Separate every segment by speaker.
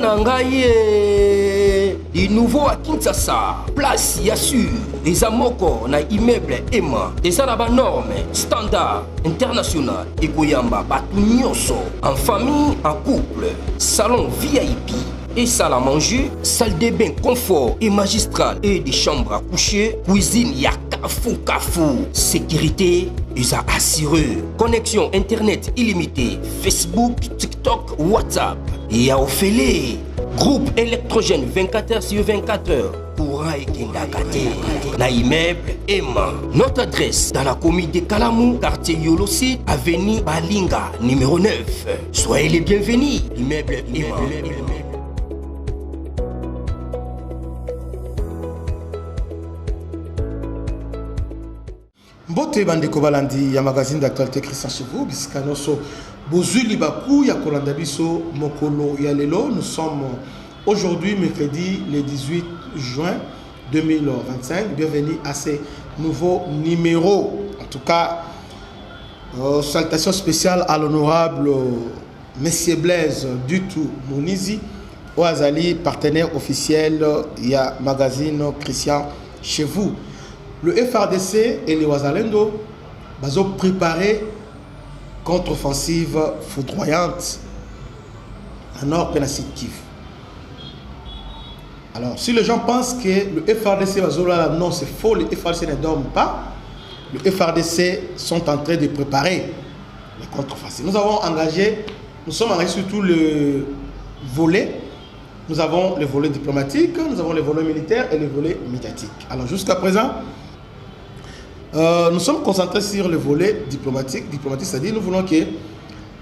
Speaker 1: Nangaye, du nouveau à Kinshasa, place Yassur, des amoko na immeuble Emma, des arabes normes, standard, international, et Koyamba, Batunyoso, en famille, en couple, salon VIP. Et salle à manger, salle de bain confort et magistrale et des chambres à coucher, cuisine Kafou. Sécurité, ils ont assuré. Connexion internet illimitée, Facebook, TikTok, WhatsApp. Et à Ophélie, groupe électrogène 24h/24h. Courant et Kindakate. Na immeuble Emma. Notre adresse dans la commune de Kalamou, quartier Yolosi, avenue Balinga, numéro 9. Soyez les bienvenus. Immeuble Emma.
Speaker 2: Bote bandeko balandi ya magazine d'actualité Christian chez vous bisika noso bozuli baku ya kolanda biso mokolo ya lelo. Nous sommes aujourd'hui mercredi le 18 juin 2025. Bienvenue à ce nouveau numéro. En tout cas, salutations spéciales à l'honorable Monsieur Blaise Dutou Mounizi Oazali, partenaire officiel ya magazine Christian chez vous. Le FRDC et les Ouazalendo ont préparé contre-offensive foudroyante en nord de la Sud Kivu. Alors, si les gens pensent que le FRDC va là, non, c'est faux, le FRDC ne dorme pas. Le FRDC sont en train de préparer les contre-offensives. Nous sommes engagés sur tout le volet. Nous avons le volet diplomatique, nous avons le volet militaire et le volet médiatique. Alors, jusqu'à présent, nous sommes concentrés sur le volet diplomatique. C'est-à-dire nous voulons que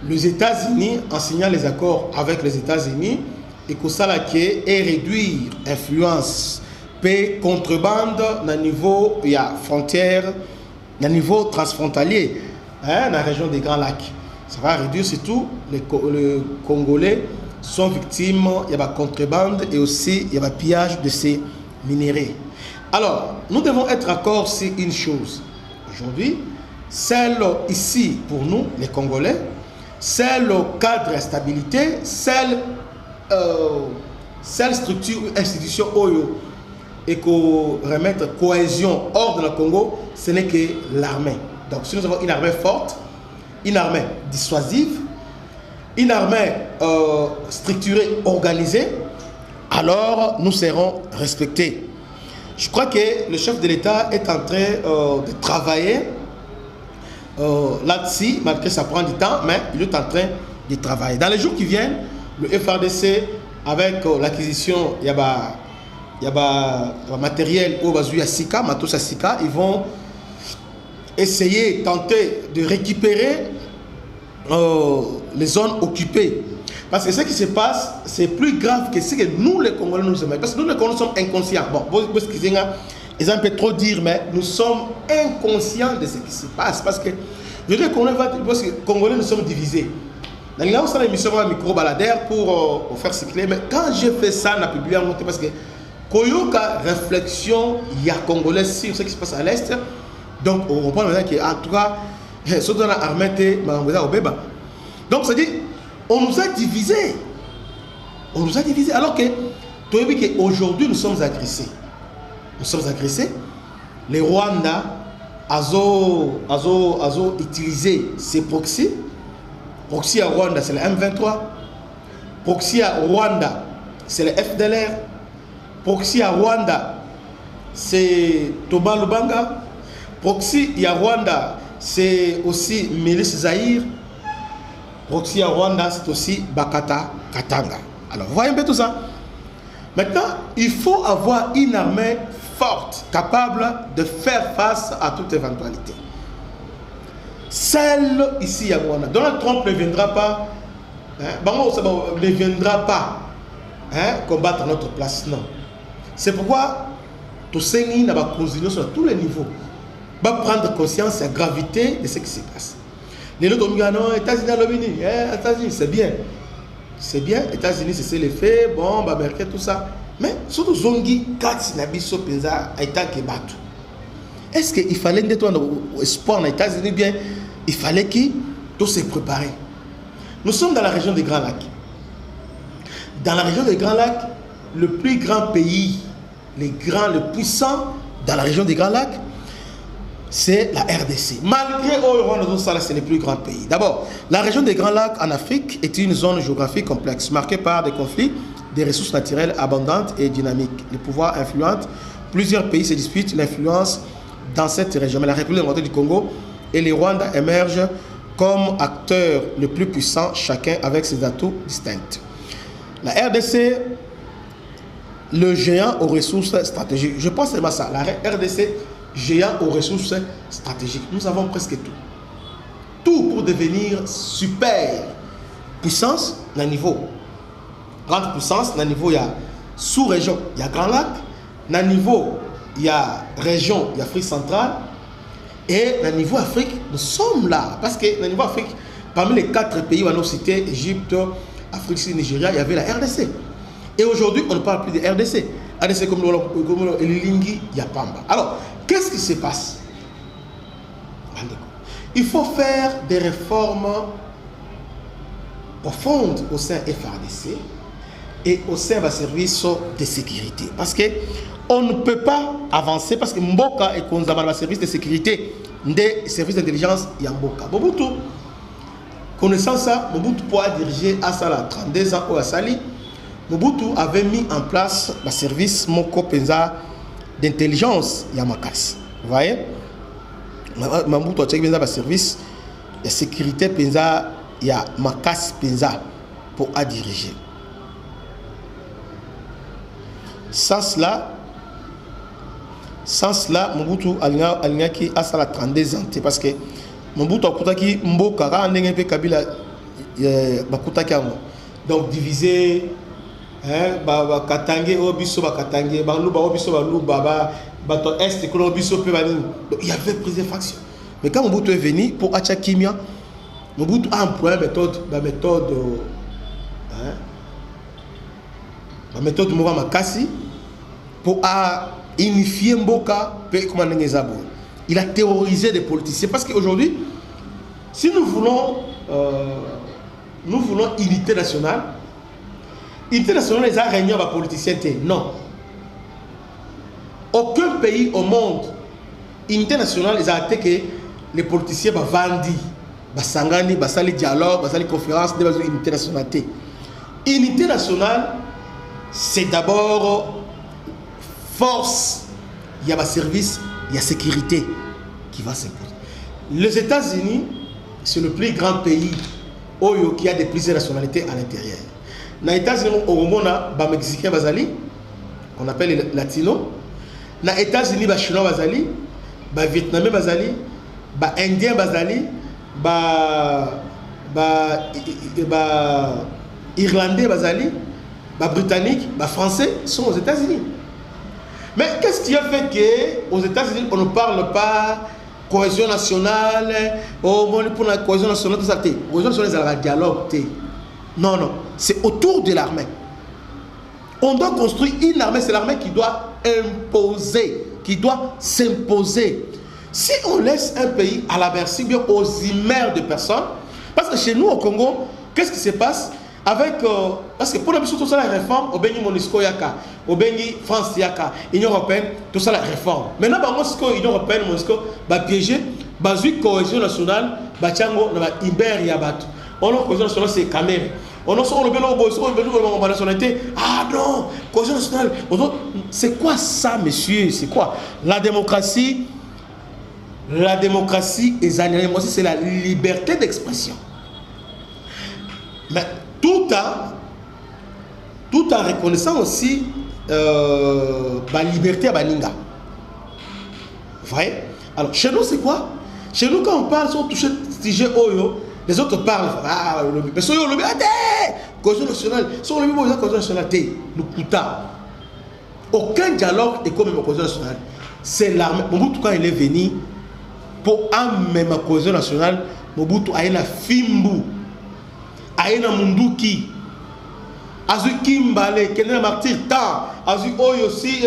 Speaker 2: les États-Unis, en signant les accords avec les États-Unis, et que ça et réduire l'influence paix contrebande au niveau frontière, au niveau transfrontalier, dans la région des Grands Lacs. Ça va réduire surtout les Congolais sont victimes, il y a la contrebande et aussi il y a le pillage de ces minéraux. Alors, nous devons être d'accord sur une chose. Aujourd'hui, c'est ici pour nous, les Congolais, c'est le cadre de stabilité, c'est la structure ou institution OYO et qu'on remettre cohésion hors de la Congo, ce n'est que l'armée. Donc, si nous avons une armée forte, une armée dissuasive, une armée structurée, organisée, alors nous serons respectés. Je crois que le chef de l'État est en train de travailler là-dessus, malgré que ça prend du temps, mais il est en train de travailler. Dans les jours qui viennent, le FRDC, avec l'acquisition, il y a matériel au Bazou Sika, Matos Sika, ils vont essayer, tenter de récupérer les zones occupées. Parce que ce qui se passe, c'est plus grave que ce que nous, les Congolais, nous aimons. Parce que nous, les Congolais, sommes inconscients. Bon, ils ont peut trop dire, mais nous sommes inconscients de ce qui se passe. Parce que je dis que les Congolais, nous sommes divisés. Dans l'émission, on a un micro-baladère pour faire circuler. Mais quand j'ai fait ça, on a publié en monté parce que Koyoka réflexion, il y a Congolais sur ce qui se passe à l'Est. Donc, on comprend maintenant qu'en tout cas, surtout dans l'armée, donc, ça dit, on nous a divisés. On nous a divisés. Alors que, aujourd'hui, nous sommes agressés. Nous sommes agressés. Les Rwandais ont utilisé ces proxys. Proxy à Rwanda, c'est le M23. Proxy à Rwanda, c'est le FDLR. Proxy à Rwanda, c'est Thomas Lubanga. Proxy à Rwanda, c'est aussi Milice Zahir. Proxy à Rwanda, c'est aussi Bakata Katanga. Alors, vous voyez un peu tout ça. Maintenant, il faut avoir une armée forte, capable de faire face à toute éventualité. Celle ici à Rwanda. Donald Trump ne viendra pas, ne viendra pas combattre à notre place. Non. C'est pourquoi tout ce qui n'a pas continué sur tous les niveaux va prendre conscience de la gravité de ce qui se passe. Les autres disent non, États-Unis, c'est bien. C'est bien, États-Unis, c'est le fait, bon, Américain, tout ça. Mais surtout, Zongi, Katsi, Nabiso, Penza, Aïta, Kebatu. Est-ce qu'il fallait être un espoir aux États-Unis? Bien, il fallait qu'il tout se préparer. Nous sommes dans la région des Grands Lacs. dans la région des Grands Lacs, le plus grand pays, le puissant dans la région des Grands Lacs, c'est la RDC. Malgré Rwanda, c'est le plus grand pays. D'abord, la région des Grands Lacs en Afrique est une zone géographique complexe, marquée par des conflits, des ressources naturelles abondantes et dynamiques. Les pouvoirs influents, plusieurs pays se disputent l'influence dans cette région. Mais la République démocratique du Congo et le Rwanda émergent comme acteurs les plus puissants, chacun avec ses atouts distincts. La RDC, le géant aux ressources stratégiques. Je pense seulement ça. La RDC, géant aux ressources stratégiques. Nous avons presque tout. Tout pour devenir super puissance d'un niveau. Grande puissance, d'un niveau, il y a sous-région, il y a Grand Lac. D'un niveau, il y a région, il y a Afrique centrale. Et d'un niveau Afrique, nous sommes là. Parce que dans niveau Afrique, parmi les 4 pays où on a cité, Égypte, Afrique du Nigeria, il y avait la RDC. Et aujourd'hui, on ne parle plus de RDC. RDC comme le Lingui, il y a Pamba. Alors, qu'est-ce qui se passe? Il faut faire des réformes profondes au sein FARDC et au sein des services de sécurité. Parce qu'on ne peut pas avancer, parce que Mboka et Konzama, le service de sécurité, des services d'intelligence, il y a Mboka. Mobutu, connaissant ça, Mobutu pourra diriger à Sala 32 ans au Asali. Mobutu avait mis en place le service Moko Penza d'intelligence Yamakas. Vous voyez? Mobutu a checké le service de sécurité Penza Yamakas Penza pour à diriger. Sans cela, Mobutu a qui a ça 32 ans parce que Mobutu a coupé Mboka a ndenge pe Kabila bakutaki yango. Donc divisé ba katange obiso ba katange ba luba obiso ba luba ba to est ko obiso pe ba ni. Il y avait pris des factions. Mais quand Mobutu est venu pour acha kimia, Mobutu a employé la méthode Moura Makasi pour unifier Mboka. Il a terrorisé des politiciens parce qu'aujourd'hui, si nous voulons unité nationale, les a réunis à politiciens. Non. Aucun pays au monde, unité nationale, les a été que les politiciens vendent. Basangani, basali dialogue, basali conférence, de unité nationale. Unité nationale, c'est d'abord force, il y a un service, il y a sécurité qui va s'imposer. Les États-Unis, c'est le plus grand pays qui a des plusieurs nationalités à l'intérieur. Dans les États-Unis, on a des Mexicains, on appelle les Latinos. Dans les États-Unis, les Chinois, les Vietnamiens, les Indiens, Irlandais, Britanniques, Français sont aux États-Unis. Mais qu'est-ce qui a fait qu'aux États-Unis, on ne parle pas cohésion nationale, pour la cohésion nationale, tout ça. Cohésion nationale, c'est un dialogue. Non, non, c'est autour de l'armée. On doit construire une armée, c'est l'armée qui doit imposer, qui doit s'imposer. Si on laisse un pays à la merci, bien aux immers de personnes, parce que chez nous au Congo, qu'est-ce qui se passe avec parce que pour la tout ça la réforme, au Béni Monisco Yaka, au Béni France Yaka, Union européenne, tout ça la réforme. Maintenant, Monisco, Union européenne, Monisco, va piéger, va jouer cohésion nationale, va tiango, va Iber Yabat. On a cohésion nationale, c'est quand même. On a le bélo, on a nationalité. Ah non, cohésion nationale. C'est quoi ça, monsieur? C'est quoi? La démocratie est animée. Moi aussi, c'est la liberté d'expression. Mais tout en reconnaissant aussi la liberté à Baninga. Vous voyez? Alors, chez nous, c'est quoi? Chez nous, quand on parle, si on touche ce sujet, les autres parlent. Ah, mais si on le dit, cohésion nationale, si on le dit, cohésion nationale, nous coûtons. Aucun dialogue est comme la cohésion nationale. C'est l'armée. Mobutu, quand il est venu, pour amener ma cohésion nationale, Mobutu a eu la Fimbu. Aïna Munduki, Azu Kimbale, Kenel Martyr, Tan, Azu Oyo aussi,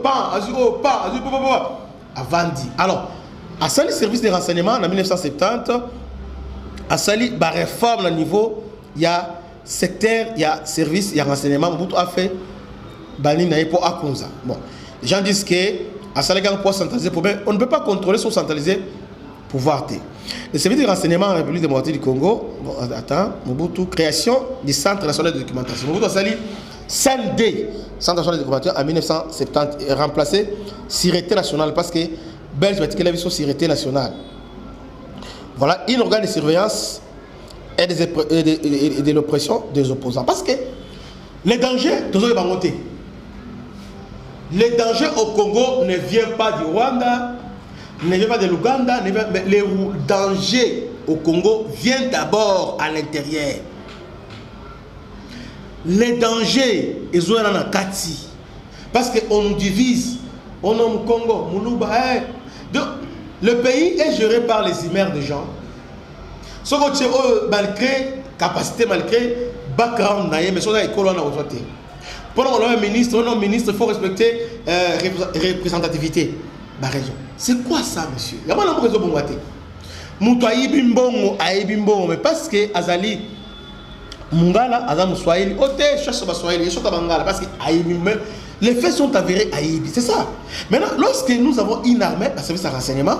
Speaker 2: Pan, Azu O, Pan, Azu Papa, Avandi. Alors, à Sali service de renseignement en 1970, à Sali, la réforme au niveau, il y a secteur, il y a service, il y a renseignement. Mobutu a fait Bani pour Akonza. Bon, les gens disent que à Salagan pour centraliser le problème, on ne peut pas contrôler son centraliser pouvoir. Le service de renseignement en République démocratique du Congo, bon, attends, Mobutu, création du Centre national de documentation. Mobutu a sali CND, Centre national de documentation, en 1970, et remplacé Sûreté nationale parce que Belge va dire sur Sûreté nationale. Voilà, une organe de surveillance et de l'oppression des opposants. Parce que les dangers, les dangers au Congo ne viennent pas du Rwanda, ne viennent pas de l'Ouganda, mais les dangers au Congo viennent d'abord à l'intérieur. Les dangers, ils sont dans la Kati. Parce qu'on nous divise. On nomme Congo, Moulouba. Donc, le pays est géré par les imères des gens. Ce que malgré capacité, malgré background, mais ce que on a voté. Pour un ministre, il faut respecter représentativité. C'est quoi ça, monsieur? Il y a pas de raison pour moi. Moutou aïbimbongo, aïbimbongo, mais parce que Azali, Mungala, Azam Swahili, Ote, chasse Swahili, Yeshota Bangala, parce que aïbimbe, les faits sont avérés à Aïbi, c'est ça. Maintenant, lorsque nous avons une armée, le service de renseignement,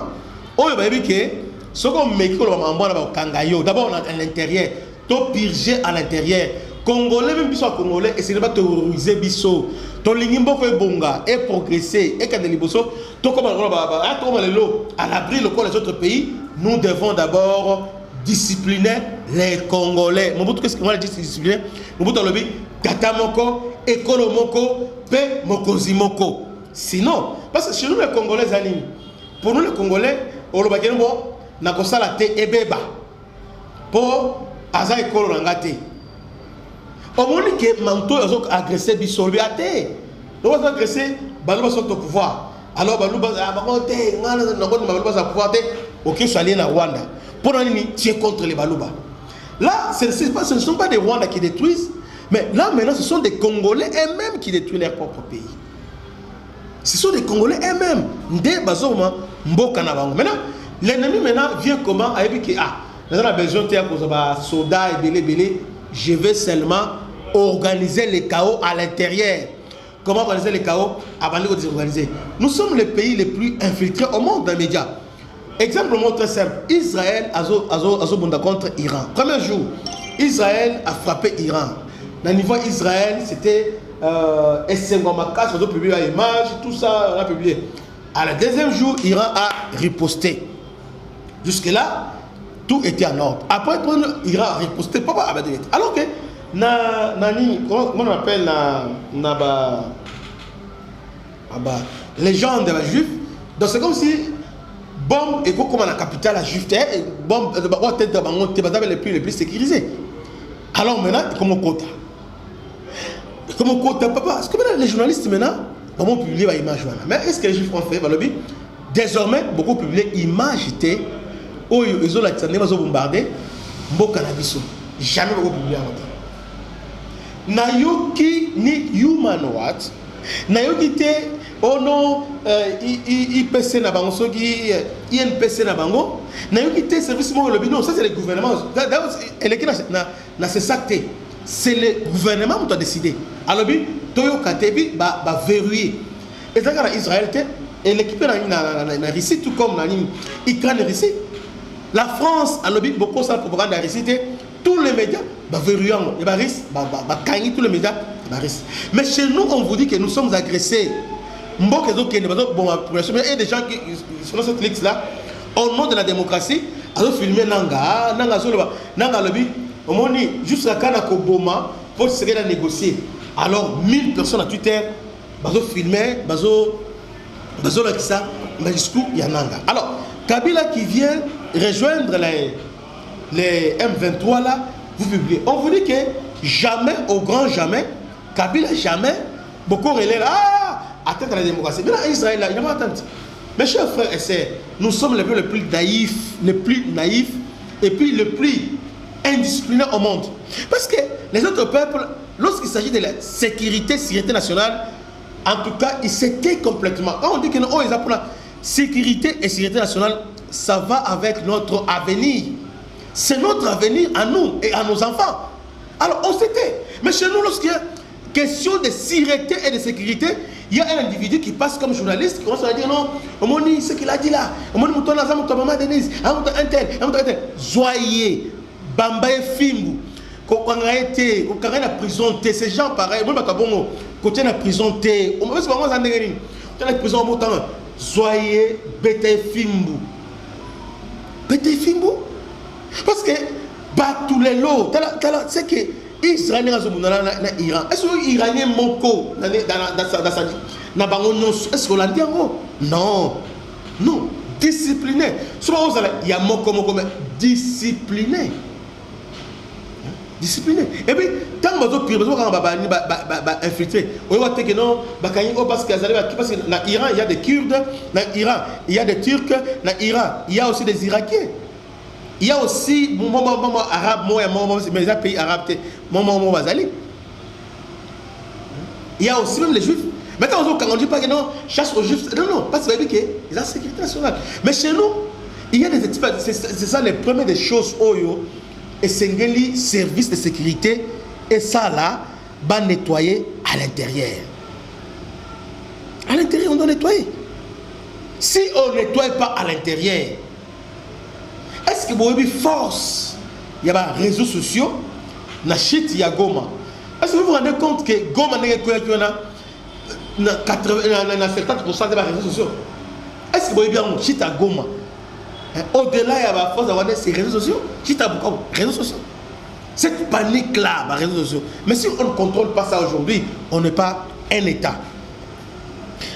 Speaker 2: on va dire que ce qu'on met, d'abord on a à l'intérieur, tout purger à l'intérieur. Congolais, même si Congolais, et c'est pas terroriser Bisso. Ton lingimbo est bonga, est progressé, et quand les bosso, tout comme à l'abri le corps des autres pays, nous devons d'abord discipliner les Congolais. Mobutu, qu'est-ce que moi je dis discipliner? Mobutu a dit Tata Moko, Ekolo Moko, Pe Mokozi Moko. Sinon, parce que chez nous les Congolais, pour nous les Congolais, on va dire bon, nakosala te ebeba. Pour Aza Ekolo Nangate. Au moment que Manto a agressé Bissolbi à terre, nous avons agressé Balouba sont au pouvoir. Alors Balouba a pouvoir, ok, soit allé à Rwanda. Pour nous tirer contre les Balouba. Là, ce ne sont pas des Rwandais qui détruisent, mais là maintenant ce sont des Congolais eux-mêmes qui détruisent leur propre pays. Ce sont des Congolais eux-mêmes. Maintenant, l'ennemi maintenant vient comment? Nous avons besoin de soldats et belé. Je vais seulement organiser les chaos à l'intérieur. Comment organiser les chaos? Avant de désorganiser. Nous sommes les pays les plus infiltrés au monde dans les médias. Exemple très simple. Israël a contre Iran. Premier jour, Israël a frappé Iran. Dans le niveau Israël, c'était Essengomaka, on a publié l'image, tout ça, on a publié. À le deuxième jour, Iran a riposté. Jusque-là, tout était en ordre. Après, l'Iran a riposté. Alors que, comment on appelle les gens de la juif, donc c'est comme si bombe et comme la capitale la juif, bombe les plus sécurisés. Alors maintenant, comment quota? Comment quota, papa? Est-ce que les journalistes maintenant vont publier l'image? Mais est-ce que les juifs ont fait? Désormais, beaucoup publient l'image. Oh, ils ont la tête, ils ont bombardé. Jamais beaucoup publié. Nayoki ni human what? Nayoki te ono IPC na bango soki INPC na bango. Nayoki te service mo lobi non, ça c'est le gouvernement. C'est ça que c'est le gouvernement qui a décidé. Alors bi toyo katebi ba verrouiller. Et ça quand Israël et l'équipe na Russie tout comme na Ukraine Russie. La France a lobby beaucoup de propagande de la Russie. Tous les médias, verrouillant, tous les médias, mais chez nous, on vous dit que nous sommes agressés. Et des gens qui sont dans cette liste-là, au nom de la démocratie, ils ont filmé Nanga, jusqu'à Kanakoboma, pour se négocier. Alors, 1000 personnes à Twitter, ils ont filmé, ils ont ça, mais jusqu'où il y a Nanga. Alors, Kabila qui vient rejoindre les M23 là, vous publiez. On vous dit que jamais, au grand jamais, Kabila jamais, beaucoup relais là, atteindre la démocratie. Mais là, Israël là, il n'y a pas attente. Mes chers frères et sœurs, nous sommes les plus naïfs, et puis les plus indisciplinés au monde. Parce que les autres peuples, lorsqu'il s'agit de la sécurité nationale, en tout cas, ils s'étaient complètement. Quand on dit que nous, ils appellent la sécurité et sécurité nationale, ça va avec notre avenir. C'est notre avenir à nous et à nos enfants. Alors, on s'était. Mais chez nous, lorsqu'il y a question de sûreté et de sécurité, il y a un individu qui passe comme journaliste, qui commence à dire non, Omoni, ce qu'il a dit là, Omoni Moutona, Maman Denise, un tel. Zoyer, Bambaye Fimbu, quand on a été, quand on a prison, ces gens pareils, moi, quand on a prison, on va se faire un endroit, quand on a prison, on va Zoyer, Bete Fimbu. Bete Fimbu? Parce que, tous les lots, c'est que Israël est en Iran. Est-ce que l'Iranien Moko est-ce que l'Indien non. Non. Discipliné. Il y a Moko, mais discipliné. Discipliné. Et puis, tant que vous avez infiltré, vous voyez que non, parce que dans l'Iran, il y a des Kurdes, dans l'Iran, il y a des Turcs, dans l'Iran, il y a aussi des Irakiens. Il y a aussi arabe, mais les pays arabes, il y a aussi même les juifs. Maintenant, quand on dit pas que non, chasse aux juifs, non, parce que c'est la sécurité nationale. Mais chez nous, il y a des experts, c'est ça les premières des choses, et c'est un service de sécurité, et ça là, va nettoyer à l'intérieur. À l'intérieur, on doit nettoyer. Si on ne nettoie pas à l'intérieur, est-ce que vous avez force? Il y a des réseaux sociaux, il y a Goma. Est-ce que vous vous rendez compte que Goma n'est que 70% des réseaux sociaux? Est-ce que vous avez bien chit à Goma? Au-delà, il y a la force d'avoir ces réseaux sociaux. Chit à Bukavu, réseaux sociaux. Cette panique-là, les réseaux sociaux. Mais si on ne contrôle pas ça aujourd'hui, on n'est pas un État.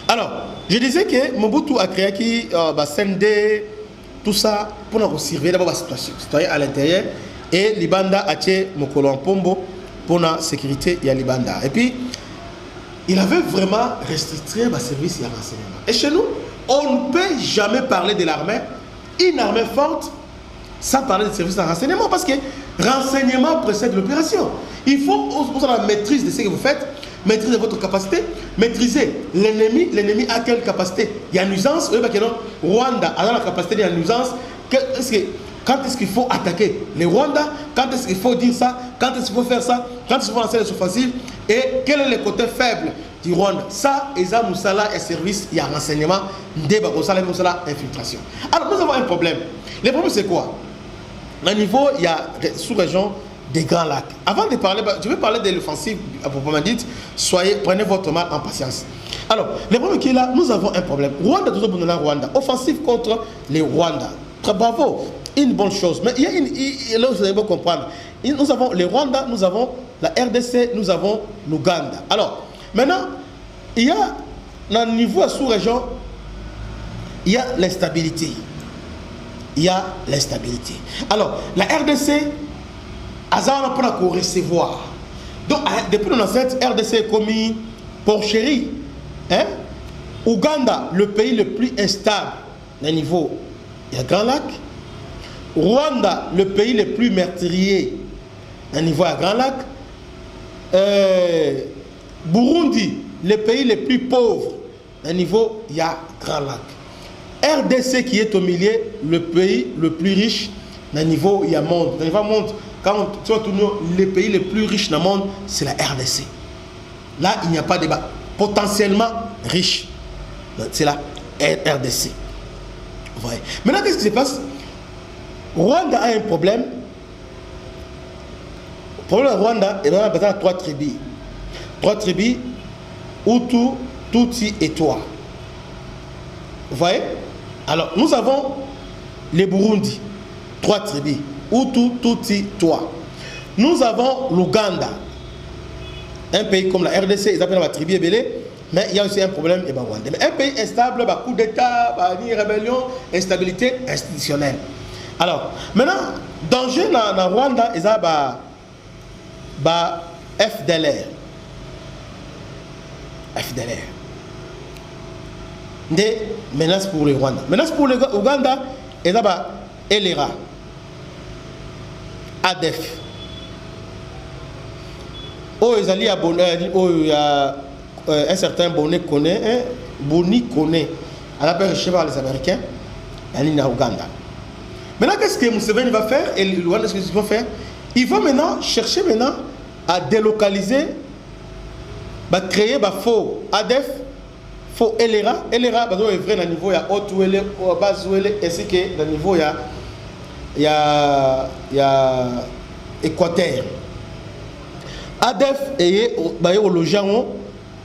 Speaker 2: Alors, je disais que Mobutu a créé qui CND, tout ça pour nous surveiller d'abord la situation. C'est-à-dire à l'intérieur. Et Libanda a tué Mokolo Mpombo pour la sécurité et Libanda. Et puis, il avait vraiment restricté le service et le renseignement. Et chez nous, on ne peut jamais parler de l'armée, une armée forte, sans parler de service de renseignement. Parce que renseignement précède l'opération. Il faut vous avoir la maîtrise de ce que vous faites, maîtriser votre capacité, maîtriser l'ennemi. L'ennemi a quelle capacité? Il y a une nuisance. Rwanda a la capacité de la nuisance. Quand est-ce qu'il faut attaquer les Rwandais? Quand est-ce qu'il faut dire ça? Quand est-ce qu'il faut faire ça? Quand est-ce qu'il faut lancer les offensives? Et quel est le côté faible du Rwanda? Ça, Eza Moussala et service, il y a renseignement, débat, infiltration. Alors, nous avons un problème. Le problème, c'est quoi? Au niveau, il y a sous-région des Grands Lacs. Avant de parler, je vais parler de l'offensive, à proprement dit, prenez votre mal en patience. Alors, le problème qui est là, nous avons un problème. Rwanda, toujours pour nous, Rwanda. Offensive contre les Rwandais. Très bravo. Une bonne chose. Mais il y a une. Là, vous allez comprendre. Nous avons les Rwandais, nous avons la RDC, nous avons l'Ouganda. Alors, maintenant, il y a, dans le niveau sous-région, il y a l'instabilité. Il y a l'instabilité. Alors, la RDC, Azar n'a pas pour recevoir. Donc, depuis le 7, RDC est commis porcherie. Hein? Ouganda, le pays le plus instable, au niveau, il y a Grand Lac. Rwanda, le pays le plus meurtrier, au niveau à Grand Lac. Burundi, le pays le plus pauvre, au niveau, il y a Grand Lac. RDC qui est au milieu, le pays le plus riche, au niveau, il y a monde. Au niveau monde, quand tu vois les pays les plus riches dans le monde, c'est la RDC. Là, il n'y a pas de débat. Potentiellement riche, c'est la RDC. Ouais. Maintenant, qu'est-ce qui se passe? Rwanda a un problème. Le problème de Rwanda, il y a 3 tribus. 3 tribus, Hutu, Tutsi et Twa. Vous voyez? Alors, nous avons les Burundi, 3 tribus. Hutu, Tutsi, Twa. Nous avons l'Ouganda. Un pays comme la RDC, ils appellent la tribu ébélée, mais il y a aussi un problème. Mais un pays instable, coup d'État, rébellion, instabilité institutionnelle. Alors, maintenant, danger dans Rwanda, il y a FDLR. FDLR. Des menaces pour le Rwanda. Menaces pour l'Ouganda, il y a LRA. ADF. Oh, il y a un certain Boni connaît, à la période chez les Américains, il y a Ouganda. Maintenant, qu'est-ce que Museveni va faire et le Rwanda, qu'est-ce qu'ils vont faire? Ils vont maintenant chercher à délocaliser, à créer un faux ADF, faux LRA. LRA, est vrai, à niveau, il y a haute ou base ou ainsi que à niveau, il y a Équateur. ADF est au logement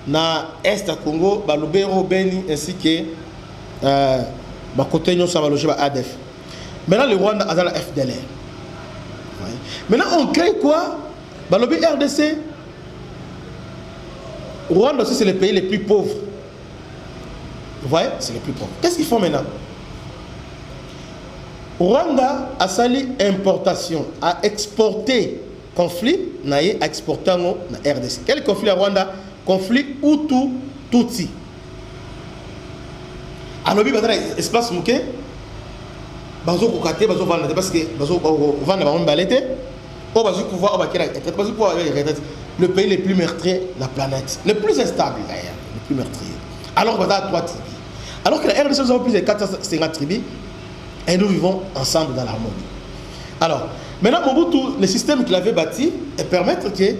Speaker 2: na Est à Congo, Balobero, Beni, ainsi que côté nous ça va loger ADF. Maintenant le Rwanda a la FDLR. Maintenant on crée quoi? Balobi RDC. Rwanda aussi c'est le pays les plus pauvres. Vous voyez, c'est les plus pauvres. Qu'est-ce qu'ils font maintenant? Rwanda a sali importation, a exporté conflit, a exporté en RDC. Quel conflit à Rwanda? Conflit Hutu-Tutsi. Alors, il y a un espace mouké, bazo kokate, bazo vendre, parce que bazo vendre ba balete, o bazo pouvoir le pays le plus meurtrier de la planète, le plus instable d'ailleurs, le plus meurtrier. Alors qu'on a 3 tribus. Alors que la RDC nous avons plus de 450 tribus et nous vivons ensemble dans l'harmonie. Alors, maintenant Mobutu, le système qu'il avait bâti et permettre que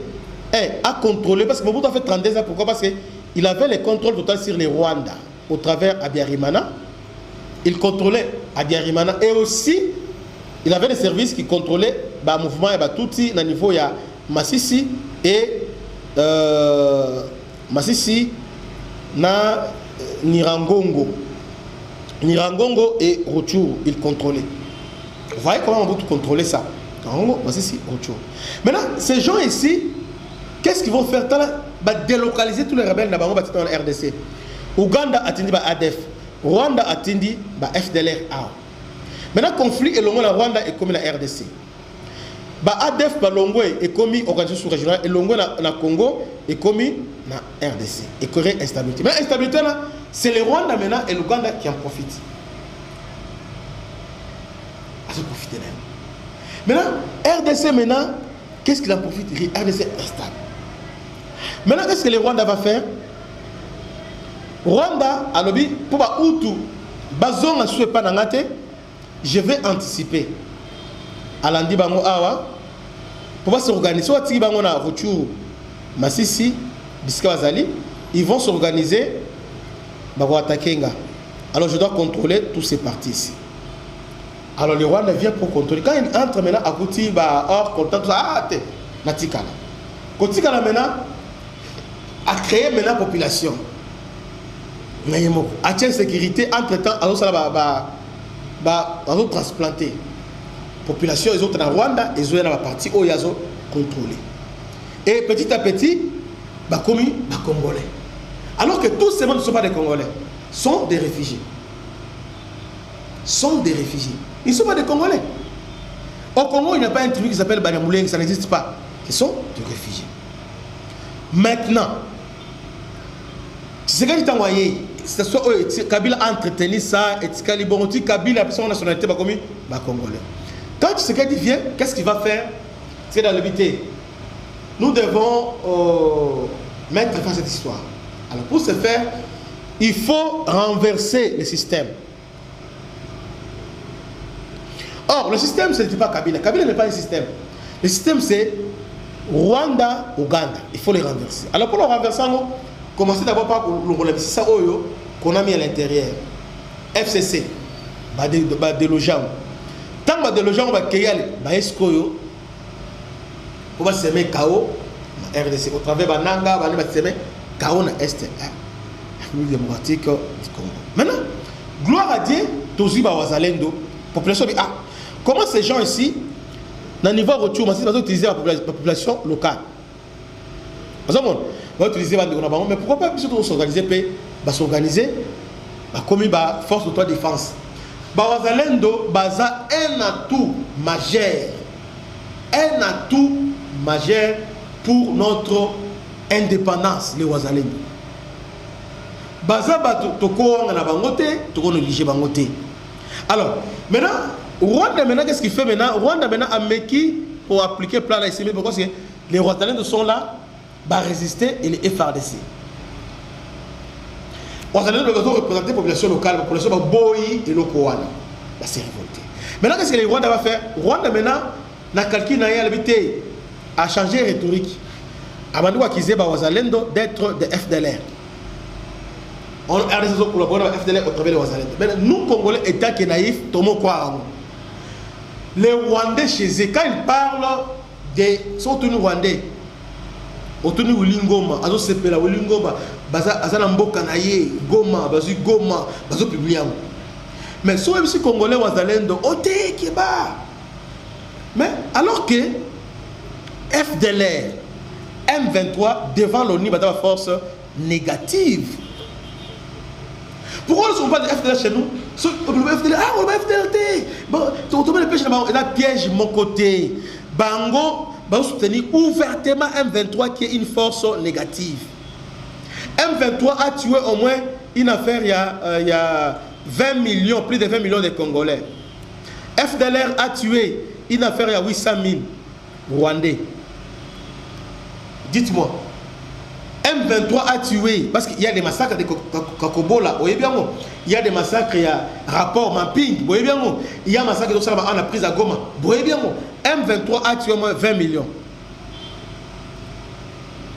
Speaker 2: à contrôler, parce que Mobutu a fait 32 ans, pourquoi? Parce qu'il avait le contrôle total sur les Rwandais au travers Abiyarimana. Il contrôlait Abiyarimana et aussi il avait des services qui contrôlaient le mouvement et Tutsi au niveau de Masisi et Masisi na Nirangongo. Nirangongo et Rutshuru, il contrôlait. Vous voyez comment Mobutu contrôlait ça? Nirangongo, Masisi, Rutshuru. Maintenant, ces gens ici, qu'est-ce qu'ils vont faire? Ils vont délocaliser tous les rebelles dans la RDC. Ouganda a atteint ADF. Rwanda a atteint FDLR. Maintenant, le conflit est long la Rwanda et comme la RDC. ADF est commis organisation sous-régionale et longo na Congo est commis na RDC. Et créer instabilité. Mais l'instabilité, c'est le Rwanda maintenant et l'Ouganda qui en profitent. Ils profitent d'eux. Maintenant, RDC maintenant, qu'est-ce qu'il en profite? RDC est stable. Maintenant, qu'est-ce que le Rwanda va faire? Rwanda, à l'objet, pour Hutu, Bazon a souhaité pas n'angate, je vais anticiper. Alandi bango awa, pour s'organiser, soit si bango na Rutshuru, Masisi, Biska Wazali, ils vont s'organiser, bako attaquer nga. Alors je dois contrôler tous ces partis ici. Alors le Rwanda vient pour contrôler. Quand il entre maintenant à Kouti, hors contact, Natikala. Kotikala maintenant a créé maintenant la population. A tient sécurité, entre-temps, alors ça va transplanter. Population, ils ont dans Rwanda, ils ont dans la partie où ils ont contrôlé. Et petit à petit, commis les Congolais. Alors que tous ces gens ne sont pas des Congolais, sont des réfugiés. Sont des réfugiés. Ils ne sont pas des Congolais. Au Congo, il n'y a pas un tribu qui s'appelle Banyamuleng, ça n'existe pas. Ils sont des réfugiés. Maintenant, c'est ce que tu as envoyé. Kabila a entretenu ça, et Kabila a pris son nationalité, Congolais. Quand Tshisekedi vient, qu'est-ce qu'il va faire? C'est dans le BT. Nous devons mettre fin à cette histoire. Alors pour ce faire, il faut renverser le système. Or, le système, ce n'est pas Kabila. Kabila n'est pas un système. Le système, c'est Rwanda, Ouganda. Il faut les renverser. Alors pour le renverser, commencez d'abord par le ça qu'on a mis à l'intérieur. FCC, des logements. Tant que des logements, on va créer Escoyo, on va semer KO, RDC, au travers de Nanga, on va semer KO na Est, République démocratique du Congo. Maintenant, gloire à Dieu, tous les Wazalendo, population dit, comment ces gens ici, dans le niveau retour, ils vont utiliser la population locale. Ils vont utiliser la population, mais pourquoi pas s'organiser, s'organiser, comme une force d'autodéfense. Wazalendo baza un atout majeur pour notre indépendance, les Wazalendo. Baza toko na bangote, toko négliger bangote. Alors, maintenant, Rwanda maintenant qu'est-ce qu'il fait maintenant? Rwanda maintenant a meki pour appliquer le plan là ici, parce que les Rwandais sont là, va résister et les FARDC. On a représenter la population locale, la population boyi et lokoana. Là, c'est révolté. Maintenant, qu'est-ce que les Rwandais va faire? Rwanda maintenant, n'a calculé, n'a habité, a changé rhétorique. Abandou accusé par Wazalendo d'être de FDLR. On a raison pour collaborer avec FDLR au travers de Wazalendo. Mais nous, Congolais, état qui est naïf, Tomo quoi. Les Rwandais chez eux, quand ils parlent des. Sont tenus Rwandais. Autour Wilingoma, Azo Sepela, Wilingoma, Bazana Mboka Naye, Goma, Bazu Goma, Bazo Publiam. Mais si les Congolais Wazalendo, Ote Keba. Mais alors que FDLR, M23 devant l'ONU, la force négative. Pourquoi ne sont pas de FDLR chez nous? FDLR, ah, on va FDLR. Bon, tu retrouves les pêches là-bas, et là, piège mon côté. Bango va soutenir ouvertement M23 qui est une force négative. M23 a tué au moins une affaire il y a 20 millions, plus de 20 millions de Congolais. FDLR a tué une affaire il y a 800 000 Rwandais. Dites-moi, M23 a tué, parce qu'il y a des massacres de Kakobola, il y a des massacres, il y a rapport Mapping, il y a un massacre de Salama en a prise à Goma. M23 a tué au moins 20 millions.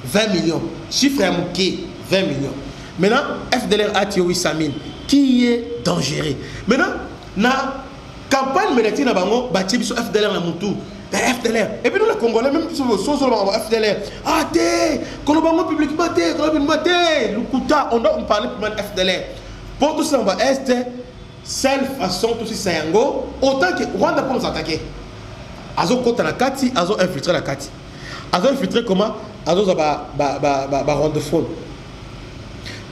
Speaker 2: 20 millions. Chiffre à Mouké, 20 millions. Maintenant, FDLR a tué 800 000, qui est dangereux. Maintenant, la campagne médiatique, FDLR na Moutou. FDLR. Et puis nous les Congolais, même si nous sommes FDLR. Ah, t'es, quand on va publiquement, on doit parler pour le FDLR. Pour tout ça, on va être seule façon, tout ça, Sayango, autant que Rwanda peut nous attaquer. Azo Kota la Kati, Azo infiltré la Kati. Azo infiltré comment? Azo rwandophone.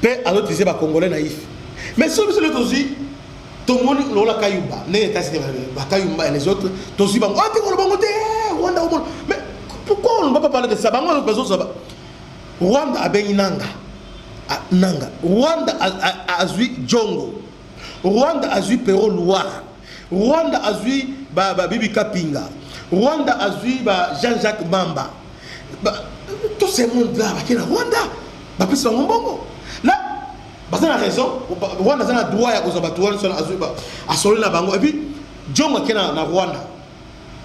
Speaker 2: Puis Azo utilisé les Congolais naïfs. Mais si vous êtes aussi, tout le monde lola Kayumba, les Kayumba et les autres, tous ils vont Rwanda. Mais pourquoi on ne va pas parler de ça? Rwanda a béni Nanga. Rwanda a zui Djongo. Rwanda a zui Pero Loire. Rwanda a zui Bibi Kapinga. Rwanda a zui Jean-Jacques Mamba. Tous ces mondes-là, Rwanda, plus là, parce a raison, Rwanda a droit à et puis, Djongo est na Rwanda.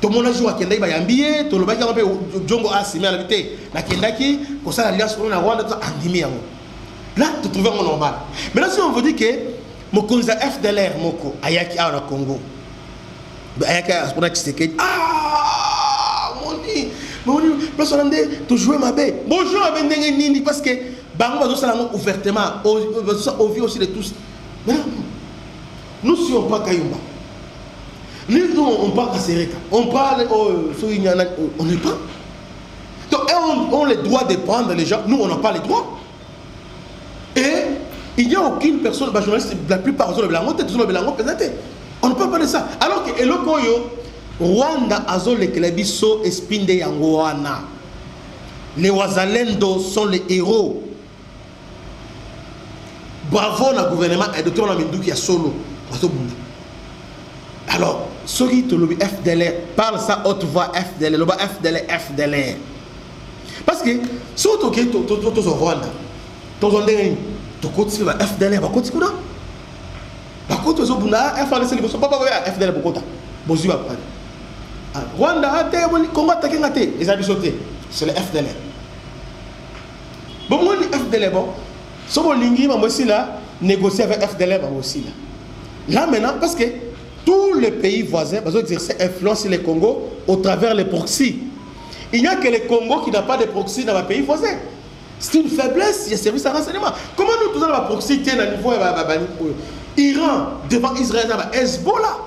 Speaker 2: Tout le monde a joué à Kendaki, Bayambié, tout le monde a joué Djongo a simé à la vérité. Na Kendaki, comme ça, l'alliance pour la Rwanda, là, tu trouves un normal. Maintenant, si on vous dit que mon conseil FDLR, Moko, Ayaki a au Congo, Ayaki a ce Tshisekedi, ah, mon Dieu, personne n'a tu joues ma baie. Bonjour, parce que Bango va faire ouvertement, au vu aussi de tous. Mais nous, si on parle Kayumba, nous, on parle à Sereka, on parle on n'est pas. Donc, on a le droit de prendre les gens, nous, on n'a pas les droits. Et il n'y a aucune personne, journaliste, la plupart des gens, on ne peut pas de ça. Alors que Elokoyo, Rwanda a les Klebiso et Spinde Yangoana. Les Wazalendo sont les héros. Bravo au gouvernement et de Tourna Mindou qui a solo. Alors, ceux qui te le FDLR, parle ça haute voix FDLR, le bas FDLR. Parce que, si tu es au Rwanda, tu es au FDLR, va continuer. Va continuer au Bunda, FDLR, FDLR, Rwanda, Congo, c'est le FDLR. Bon, moi, le FDLR, bon, si on a négocié avec FDLR, aussi là maintenant, parce que tous les pays voisins vont exercer influence sur le Congo au travers les proxys. Il n'y a que le Congo qui n'a pas de proxy dans les pays voisins. C'est une faiblesse, il y a service à renseignement. Comment nous, tous la proxy tient à niveau Iran devant Israël, Hezbollah.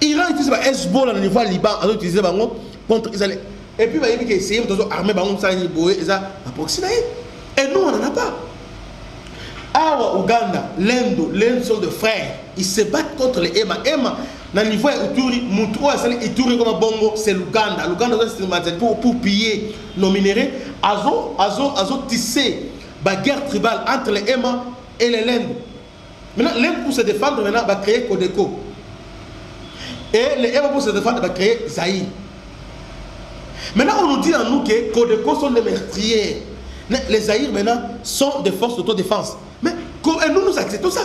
Speaker 2: Iran utilise Hezbollah au niveau Liban, à utiliser contre Israël. Et puis, il y a essayé d'armer la proxy. Et nous, on n'en a pas. Awa Ouganda, l'Inde sont de frères. Ils se battent contre les EMA. EMA, dans le niveau Ituri, Moutoua, Ituri comme Bongo, c'est l'Ouganda. L'Ouganda, c'est pour piller nos minéraux. Azo tissé la guerre tribale entre les EMA et les l'Inde. Maintenant, l'Inde pour se défendre, maintenant, va créer Codeco. Et les EMA pour se défendre, va créer Zaïre. Maintenant, on nous dit à nous que Codeco sont des meurtriers. Les Zaïre, maintenant, sont des forces d'autodéfense. Mais nous acceptons ça.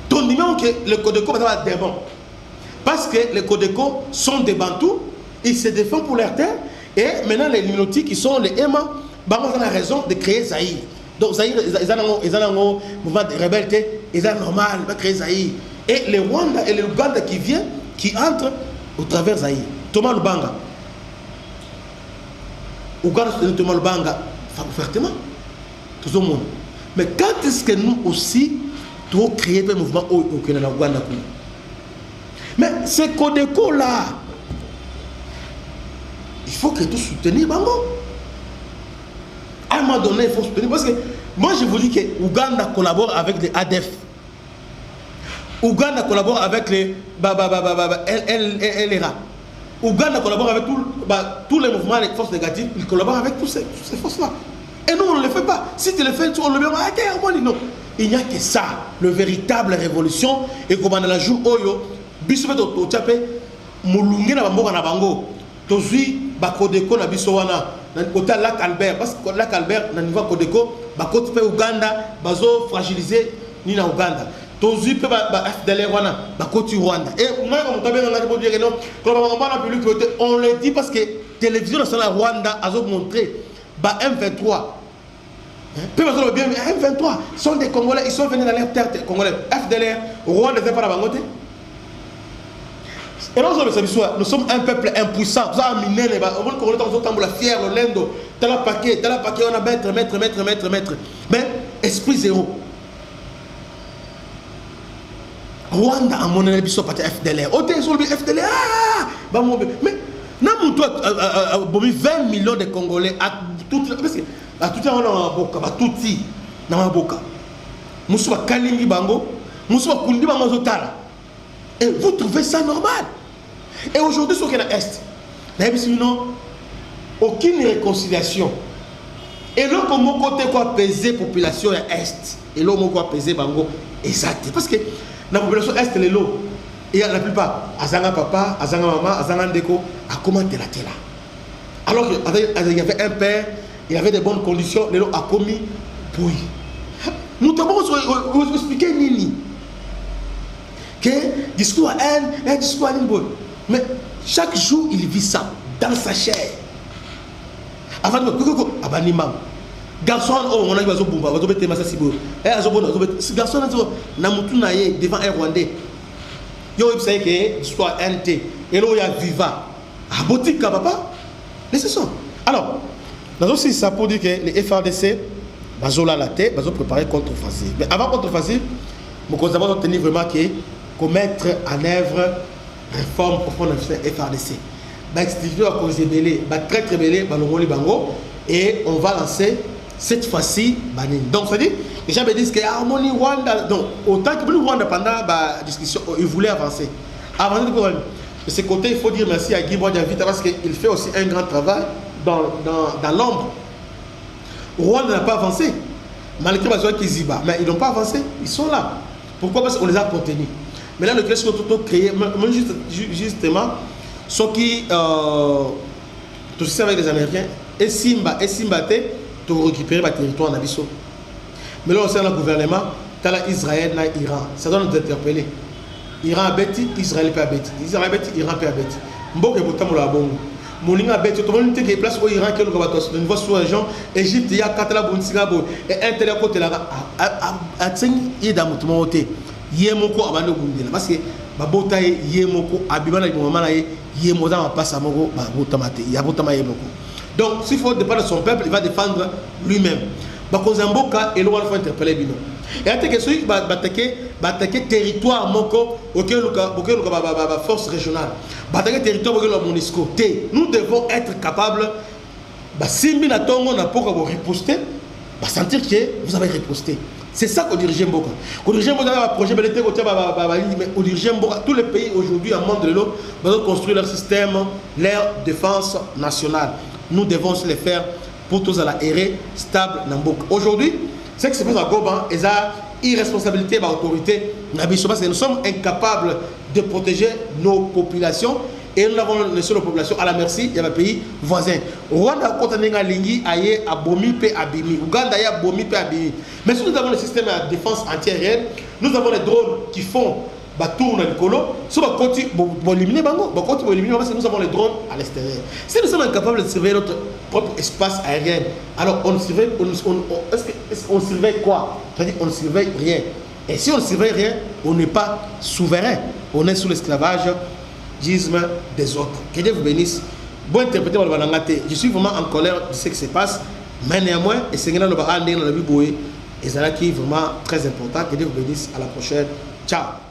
Speaker 2: Ton numéro que le Codeco va avoir des bons. Parce que les Codeco sont des Bantous, ils se défendent pour leur terre, Et maintenant, les Ninoti qui sont les Emma, on a raison de créer Zaïre. Donc, Zaïre, ils ont un mouvement de rebelle, ils ont normal, ils vont créer Zaïre. Et le Rwanda et le Ouganda qui vient, qui entrent au travers Zaïre. Thomas Lubanga. Ouganda, c'est Thomas Lubanga, ouvertement. Tout le monde. Mais quand est-ce que nous aussi, nous créer un mouvement au Ouganda? Mais ces Codeco là, il faut que tout soutenir Bango. À un moment donné, il faut soutenir. Parce que moi, je vous dis que Ouganda collabore avec les ADF. Ouganda collabore avec les LRA. Ouganda collabore avec tous les mouvements, les forces négatives. Ils collaborent avec toutes ces forces-là. Et nous, on ne le fait pas. Si tu le fais, on le met. Non. Il n'y a que ça. Le véritable révolution. Et comme on a la joue, Oyo, Bissoubet au Tchapé, Moulungé na Bambo na Bango. Tozui, Bakodeko na Bissowana. Côté Lac Albert. Parce que Lac Albert, na niveau Kodeko, Bakote Ouganda, Bazo fragilisé, ni na Ouganda. Tozui pe FDLR wana, Bakoti Rwanda. Et moi, on le dit parce que télévision nationale Rwanda a montré M23. M23 sont des Congolais, ils sont venus dans leur terre congolais. FDLR, Rwanda, c'est pas la Bangote. Et nous sommes un peuple impuissant. Nous avons miné les Congolais, nous sommes fiers, le lendo, t'as la paquet, on a maître. Mais esprit zéro. Rwanda a mon avis sur FDLR. Oh, t'es sur le FDLR. Mais, nous avons 20 millions de Congolais à toute la. À tout on a boka, à tout ti, na boka. Nous sommes kalingi bango, nous sommes kundi bango zotala. Et vous trouvez ça normal? Et aujourd'hui, sur le Est, nous aucune réconciliation. Et là, comment côté quoi peser population Est? Et là, comment quoi peser bango? Exact. Parce que la population Est, les lots. Et la plupart, Azanga papa, Azanga maman, Azanga ndeko, a commenté la télé. Alors qu'il y avait un père. Il avait des bonnes conditions, les gens ont commis pour nous devons expliquer Nini. Que discours à haine, discours à Nini. Mais chaque jour, il vit ça dans sa chair. Avant de dire, garçon, on a eu un bomba, on a eu un massacre. Ce garçon, on a eu devant un Rwandais. Il y a eu que l'histoire NT. Et là, il y a Viva. À boutique, papa. Laissez ça. Alors, dans aussi ça pour dire que les FRDC, bazola la tête, bazo préparer contre-offensive. Mais avant contre-offensive, nous avons obtenu vraiment que mettre en œuvre réforme profonde de FRDC. Bah à cause belé, bah très belé, bah le bango et on va lancer cette fois-ci banin. Donc ça dit, les gens me disent que harmonie Rwanda, donc autant que le Rwanda pendant la discussion, ils voulaient avancer. Avancer de ce côté, il faut dire merci à Guy Boadiavita parce qu'il fait aussi un grand travail. Dans l'ombre. Rwanda n'a pas avancé. Malgré qu'ils y va. Mais ils n'ont pas avancé. Ils sont là. Pourquoi? Parce qu'on les a contenus. Mais là, le création tout créé, justement, ceux qui tout ça avec les Américains, et Simba, pour récupérer le territoire en Abysso. Mais là, on sait le gouvernement, tu as Israël, l'Iran. Ça doit nous interpeller. Iran a bêti, Israël peut bêti. Israël a bêti, Iran peut bêti. Mbok et Botam la bongo. Moninga bête, tout le monde qui est place au Iran, qui est le niveau sous région, Égypte, il y a Katala, Bounsingabo, et un tel côté là, à Tsing, il y a dans mon côté, Yemoko, Abano Bundela, parce que Babota, Yemoko, Abibana, Momana, Yemoda, passe à Mogo, Babotamate, Yabotama Yemoko. Donc, s'il faut défendre son peuple, il va défendre lui-même. Bakozamboka, et l'on va interpeller Bino. Et à que celui qui va attaquer territoire moko auquel la force régionale va attaquer territoire auquel la MONUSCO. Nous devons être capables si nous avons riposter, sentir que vous avez riposté. C'est ça qu'on dirige Mboka. Qu'on dirige Mboka, projet Belleté, on dirige Mboka. Tous les pays aujourd'hui en monde de l'eau vont construire leur système, leur défense nationale. Nous devons se les faire pour tous à la errer stable dans Mboka. Aujourd'hui, ce qui se passe à Goban, et ça, irresponsabilité de l'autorité, parce que nous sommes incapables de protéger nos populations et nous avons laissé nos populations à la merci de nos pays voisins. Rwanda, quand on est Lingi, aye abomi pe abimi. Ouganda, aye abomi pe abimi. Mais si nous avons le système de défense antiaérienne, nous avons les drones qui font tourne à l'écolo, si on continue, éliminer Bango, parce que nous avons les drones à l'extérieur. Si nous sommes incapables de surveiller notre propre espace aérien, alors on surveille, on surveille quoi? C'est-à-dire on ne surveille rien. Et si on ne surveille rien, on n'est pas souverain. On est sous l'esclavage des autres. Que Dieu vous bénisse. Bon interpréter le Balangate. Je suis vraiment en colère de ce qui se passe. Mais néanmoins, et c'est dans la Bible, et c'est là qui est vraiment très important. Que Dieu vous bénisse. À la prochaine. Ciao.